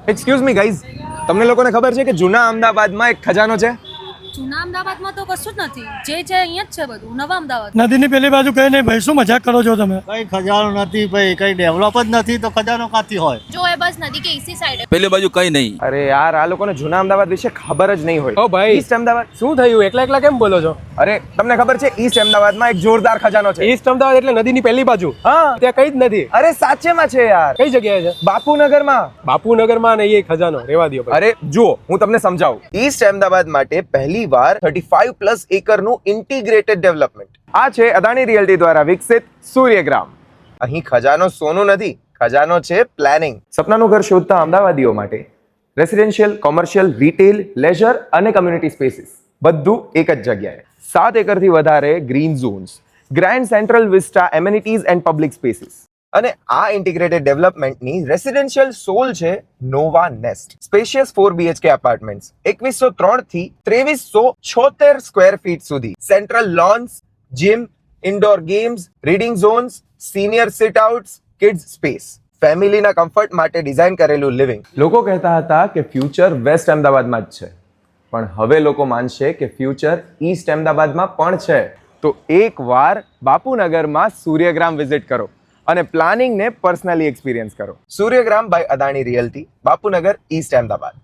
Excuse me guys, તમને લોકોને ખબર છે કે જૂના અમદાવાદમાં એક ખજાનો છે? જૂના અમદાવાદમાં તો કશું જ નથી, જે છે અહીંયા જ છે બધું નવા અમદાવાદ. નદીની પેલી બાજુ કઈ નહીં ભાઈ, શું મજાક કરો છો તમે? કઈ ખજાનો નથી ભાઈ, કઈ ડેવલપ જ નથી તો ખજાનો કાથી હોય? જો એ બસ નદી કે ઈસી સાઈડ પેલી બાજુ કઈ નહીં. અરે યાર, આ લોકોને જૂના અમદાવાદ વિશે ખબર જ નહીં હોય. ઓ ભાઈ, ઈસ્ટ અમદાવાદ શું થયું? એકલા એકલા કેમ બોલો છો? અરે તમને ખબર છે ઈસ્ટ અમદાવાદમાં એક જોરદાર ખજાનો છે. ઈસ્ટ અમદાવાદ એટલે નદીની પહેલી બાજુ. હા, ત્યાં કઈ જ નથી. અરે સાચેમાં છે યાર. કઈ જગ્યાએ છે? બાપુનગરમાં. બાપુનગરમાં નહીં, એ ખજાનો રેવા દો ભાઈ. અરે જુઓ, હું તમને સમજાવું. ઈસ્ટ અમદાવાદ માટે પહેલીવાર 35+ એકરનું ઇન્ટિગ્રેટેડ ડેવલપમેન્ટ. આ છે અદાણી રિયલ્ટી દ્વારા વિકસિત સૂર્યગ્રામ. અહીં ખજાનો સોનું નથી, ખજાનો છે પ્લાનિંગ. સપનાનું ઘર શોધતા અમદાવાદીઓ માટે રેસિડેન્શિયલ, કોમર્શિયલ, રિટેલ, લેઝર અને કમ્યુનિટી સ્પેસીસ બધું એક જ જગ્યાએ. 7 એકરથી વધારે green zones, grand central vista amenities and public spaces. અને આ ઇન્ટિગ્રેટેડ ડેવલપમેન્ટની રેસિડેન્શિયલ સોલ છે Nova Nest. Spacious 4 BHK apartments 2103 થી 2376 સ્ક્વેર ફીટ સુધી. Central lawns, gym, indoor games, reading zones, senior sit outs, kids space. ફેમિલીના comfort માટે design કરેલું living. લોકો કહેતા હતા કે ફ્યુચર વેસ્ટ અમદાવાદમાં જ છે, પણ હવે લોકો માનશે કે ફ્યુચર ઈસ્ટ અમદાવાદમાં પણ છે. તો એકવાર બાપુનગરમાં સૂર્યગ્રામ વિઝિટ કરો અને પ્લાનિંગને પર્સનલી એક્સપિરિયન્સ કરો. Suryagram by Adani realty, Bapunagar, east Ahmedabad.